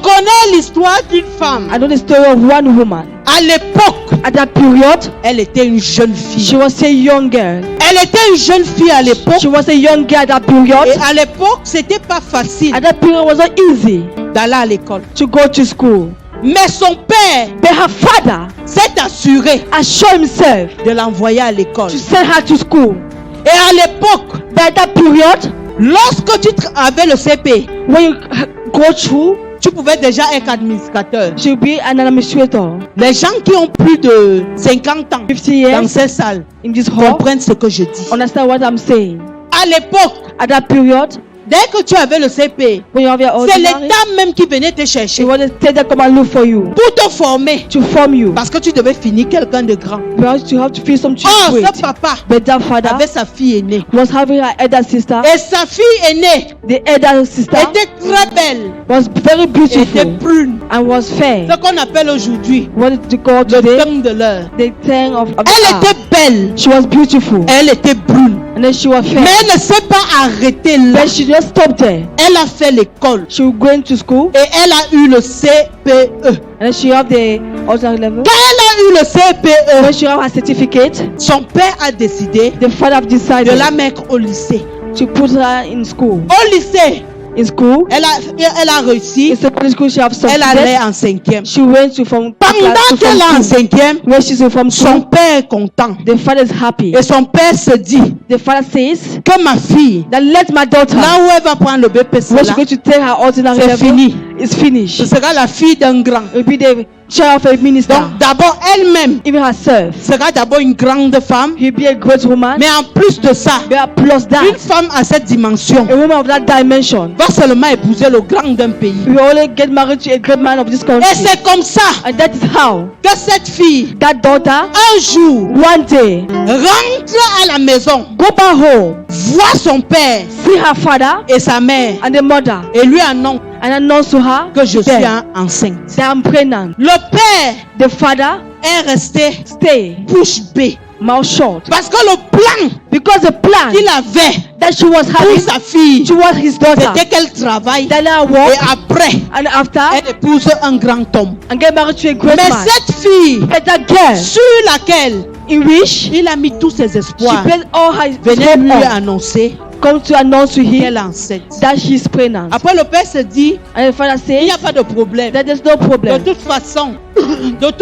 connais l'histoire d'une femme. I know the story of one woman. À l'époque, At that period, elle était une jeune she fille. was a young girl. Elle était une jeune fille à l'époque. She was a young girl at that period. Et à l'époque, c'était pas facile At that period, it was not easy d'aller à l'école. to go to school. Mais son père But her father s'est assuré assured himself de l'envoyer à l'école. to send her to school. Et à l'époque, But at that period, lorsque tu avais le CP, when you go through, tu pouvais déjà être administrateur. she'll be an administrator. Les gens qui ont plus de 50 ans 50 dans years ces salles in this hall comprennent ce que je dis. understand what I'm saying. À l'époque, At that period, dès que tu avais le CP, when you have your c'est ordinary, l'État même qui venait te chercher she want to take that come and look for you, pour te former. to form you. Parce que tu devais finir quelqu'un de grand. Because you have to feel something Oh, great. ce papa But that father avait sa fille aînée. was having her elder sister. Et sa fille aînée The elder sister était très belle. was very Était beautiful brune. and was fair. Ce qu'on appelle aujourd'hui What did you call le today? thème de l'heure. The thing of Elle the hour. était belle. She was beautiful Elle était brune. and then she was fair. Mais elle ne s'est pas arrêtée là. But she just stopped there. Elle a fait l'école. She was going to school Et elle a eu le CPE. and then she have the alternate level. Quand elle a eu le CPE, When she have her certificate, son père a décidé the father de decided la mettre au lycée. to put her in school. Au lycée, In school, elle a réussi. in secondary school, she have Elle allait succeeded. en 5e. She went to from Pendant class to qu'elle est en from school. 5e, When she's from son school, père est content. the father is happy. Et son père se dit The father says que ma fille, that let my daughter, là où elle va prendre le BPC, when she's là, going to take her ordinary c'est level, fini. it's Ce finished. sera la fille d'un grand. It will be the child of a minister. Donc d'abord elle-même Even herself, sera d'abord une grande femme. he'll be a great woman. Mais en plus de ça, But plus une that, femme à cette dimension a woman of that dimension va seulement épouser le grand d'un pays. will only get married to a great man of this Et country. c'est comme ça And that is how que cette fille, that daughter, un jour, one day, rentre à la maison, go back home, voit son père see her father et sa mère and the mother, et lui annonce and announce to her que je suis that enceinte. I'm pregnant. Le père The father est resté stay bouche bée mouth shut parce que le plan because the plan qu'il avait that she was pour having sa fille, towards his daughter, c'était qu'elle travaille that I et walk après, and after elle épouse un grand homme. and get married to a great Mais man. cette fille But that girl sur laquelle in which il a mis tous ses she espoirs placed all her venait hope lui on, annoncer come to announce to him qu'elle est enceinte. that she is pregnant. Après le père se dit, And the father il n'y says a pas de problème. that there's no De problem. toute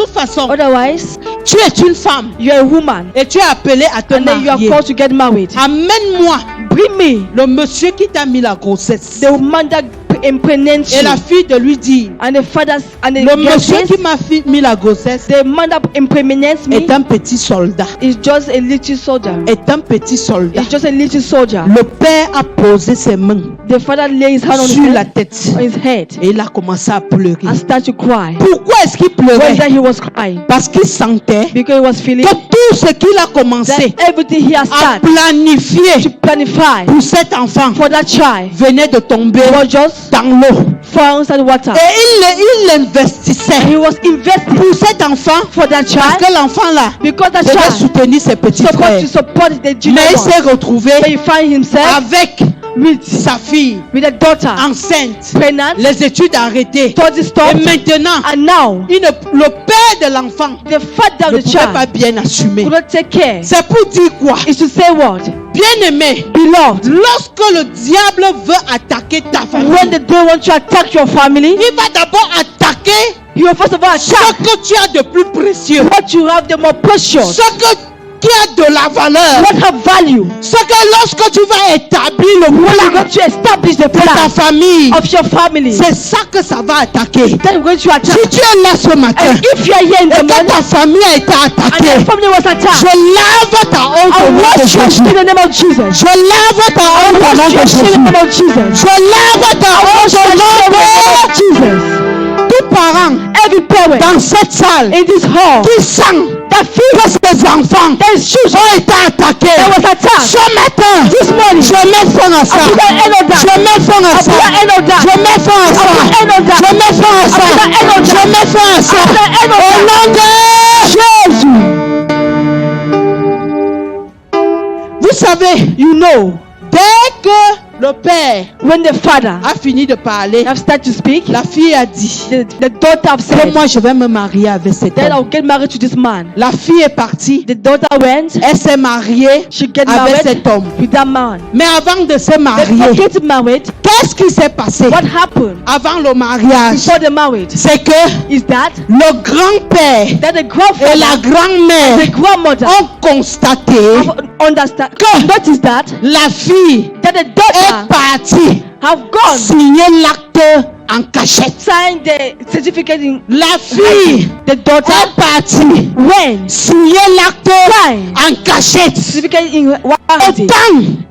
façon, Otherwise, tu es une femme you're a woman et tu es appelée à te and then you are marier. called to get married. Amène-moi Bring me le monsieur qui t'a mis la grossesse. the woman that impregnates Et la you. fille de lui dit, And the father and the le girl monsieur says, qui m'a mis la grossesse the man that impregnates me est un petit soldat. is just a little soldier. Est un petit soldat. It's just a little soldier. Le père a posé ses mains The father lays his hand on sur la his tête head et il a commencé à pleurer. and start to cry. Pourquoi est-ce qu'il Why is pleurait? that he was crying? Parce qu'il sentait Because he was feeling que tout ce qu'il a commencé that everything he has à started planifier to planify pour cet enfant for that child venait de tomber was just dans l'eau. fall inside water. Et il l'investissait And he was investing pour cet enfant for that parce child que l'enfant là because that devait child soutenir ses petits supposed frères. to support the junior Mais il one. s'est retrouvé But he find himself avec with sa fille a daughter enceinte, pregnant, les études arrêtées. totally Et stopped, maintenant, and now le père de l'enfant the father ne of the pouvait pas child bien assumer. could not take care. C'est pour dire quoi? Is to say what? Bien-aimé, Beloved, lorsque le diable veut attaquer ta when famille, the devil wants to attack your family, il va d'abord attaquer he will first of all ce attack que tu as de plus précieux, what you have the more precious, ce qui a de la valeur, what have value. ce que lorsque tu vas établir le When you're plan going to establish the de ta plan famille, of your family, c'est ça que ça va attaquer. that you're going to Si attack. tu es là ce matin And if you are here in et the que morning ta famille a été and attaquée, your family was attacked, je lave ta honte au I nom de wash your Jésus. shame in the name of Jesus. Je lave ta honte au nom Wash de your shame Jésus. in the name of Jesus. Je lave ta honte au nom de Jesus. tout parent Every parent dans cette salle in this hall qui sent that feels que ses enfants that is children ont été attaqués. that was attacked Ce matin, this morning, je mets fin à ça. I put an end on that. Je mets fin à I ça. put an end on that. Je mets fin à ça. I put an end on that. Je mets fin à ça. I put an end on that. Je mets fin à ça. I put an end on Au nom de Jésus. Vous savez, You know, dès que le père When the father a fini de parler, have started to speak, la fille a dit the daughter have que said, moi je vais me marier avec cet then homme. I'll get married to this man. La fille est partie, The daughter went, elle s'est mariée she get avec married cet homme. with that man. Mais avant de se Before marier, getting married, qu'est-ce qui s'est passé what happened avant le mariage? before the marriage C'est que is that le grand-père the et la grandfather, the grand-mère grandmother ont constaté understand, que notice that la fille the est daughter partie have gone signer l'acte en cachette. sign the certificate in La fille the daughter est partie when signer l'acte sign en cachette. certificate in Au Wahati. temps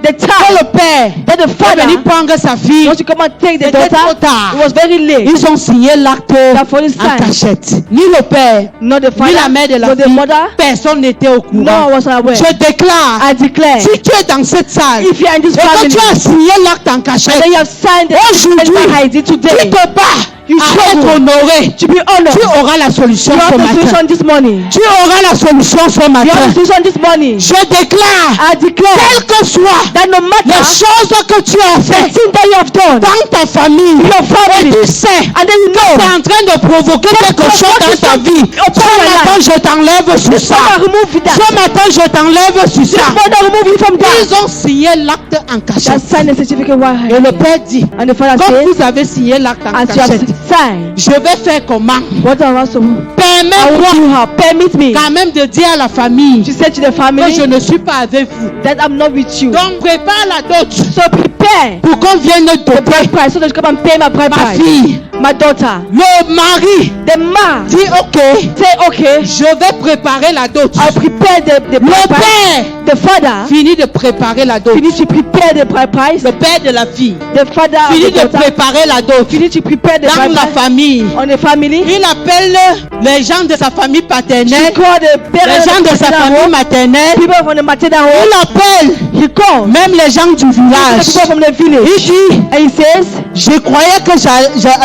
The que time le père that the est father venu prendre sa fille, wants to come and take the c'était trop daughter, tard. it was very late. Ils ont signé l'acte for the en sign. cachette. Ni le père, Not the ni la father, mère de la not the fille, mother. personne n'était au No courant. one was aware. Je déclare, I declare, si tu es dans cette salle if you are in this et que family tu as signé l'acte en and cachette, then you have signed the aujourd'hui, certificate tu today, te bats you à struggle être honoré. to be honored. Tu auras la solution You ce have the matin. solution this morning. Tu auras la solution ce You have matin. the solution this morning. Je déclare, I declare quel que soit that no les matter choses que tu as the faites thing that you have done, dans ta famille, your et family, tu sais and then you que c'est know, en train de provoquer quelque chose dans ta vie. Ce matin, je t'enlève sur ça. Father, remove that. Ce matin, je t'enlève sur ça. Father, remove it from that. Ils ont signé l'acte en That cachette. sign the certificate Et le père dit, and the father comme says, vous avez signé l'acte en as you have cachette, signed, je vais faire comment? what I want to I Permets-moi want you have permit me quand même de dire à la famille to say to the que family je ne suis pas avec vous. that I'm not with you. Donc prépare la dot So prepare pour qu'on vienne the doter bride price so that you come and pay my bride ma price. fille. My daughter, Le mari the man, dit ok, say okay, je vais préparer la dot. I'll prepare the Le bride price. père The father finit de préparer la dot. finish to prepare the bride price. Le père de la fille The father of finit the de daughter préparer la dot. finish to prepare the Dans bride la price famille, on the family. il appelle les gens de sa famille She paternelle, called the les parents gens of de the sa maternal famille home, maternelle. people from the maternal home. Il appelle He called même les gens du the village. people from the village. Il dit, And he says, je croyais que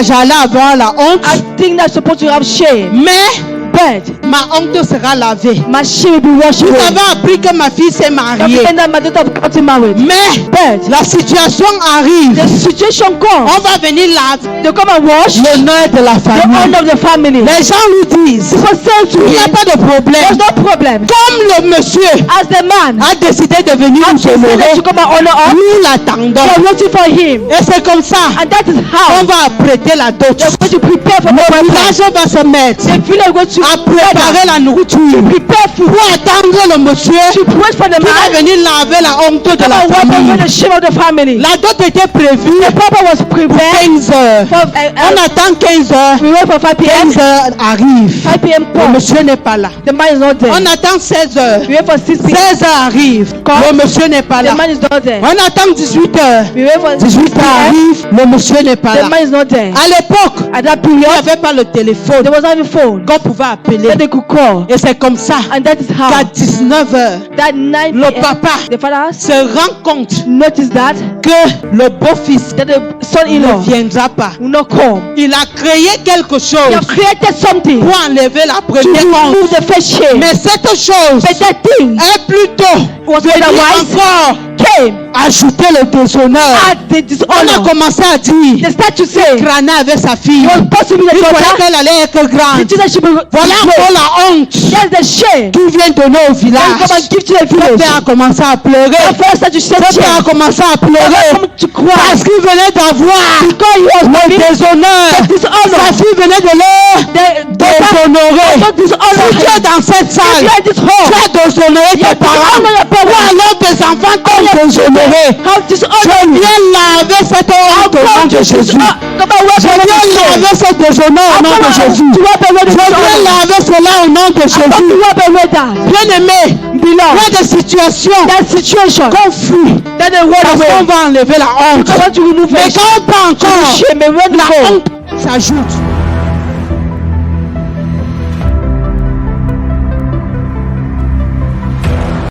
j'allais avoir la honte, I think that's supposed to have shame. mais But ma honte sera lavée. my shame will be washed Vous away. avez appris que ma fille s'est mariée, And that my daughter got married. mais But la situation arrive. the situation comes. On va venir laver They come and wash the l'honneur de la famille. honor of the family. Les gens lui disent, People say to il n'y a him, pas de there's problème. no problem. Comme le monsieur As the man a décidé de venir nous he said that honorer, you come and honor us, nous l'attendons. they are waiting for him. Et c'est comme ça And that is qu'on how va apprêter la dot. they're going to prepare for the Le bride price. village va se mettre The village going to à préparer la nourriture prepare food. pour attendre le monsieur To wait for the qui va man venir laver la honte de come la and wipe away famille. the shame of the family. La dot était prévue The papa was pour prepared 15 heures. for On attend 15 heures. we wait for 5 p.m. 15 heures arrive. 5 p.m. Le comes. monsieur n'est pas là. The man is not there. On attend 16 heures. We wait for 6 p.m. 16 heures arrive. Le monsieur n'est pas là. The man is not there. On attend 18 heures. We wait for 18 heures p.m. arrive. Le monsieur n'est pas The là. man is not there. À l'époque, At that il n'y period, avait pas le téléphone there was not a phone qu'on pouvait appeler. that they could call. Et c'est comme ça And that is qu'à how 19 heures, that 9 le p.m. papa the father se rend compte noticed that que le beau-fils the ne son-in-law viendra pas. will not come. Il a créé quelque He chose have created something pour enlever la to première honte. remove the first shame. Mais cette chose But that thing est plutôt was venir otherwise encore came ajouter le déshonneur. at the On a dishonor. commencé à dire, They start to say, crâner avec sa fille. it was possible Il the croyait daughter, qu'elle allait être the grande. children should be Voilà encore la honte There's the shame. qui vient donner au Then come village. and give to the Le village. père a commencé à pleurer. The first start to shed Le père a shame. commencé à pleurer Come to cry. parce qu'il venait d'avoir Because he was le having déshonneur. the dishonor. Sa fille venait de le The daughter déshonorer. was dishonor. Si tu es dans cette If salle, you are in this tu home, as déshonoré tes parents. dishonor your Ou parents. alors tes enfants t'ont déshonoré. How Je dishonor you. viens laver cette honte au nom de Jésus. Come and Je wipe away viens the shame. laver ce déshonneur au nom de Jésus. To wipe away the Je viens dishonor. laver cela au nom de To Jésus. wipe away that. Bien-aimé, il y a des situations That situation. qu'on fuit That they run parce qu'on away. va enlever la honte. I want to remove Mais it. quand on pas encore, Shame and run la go. honte s'ajoute.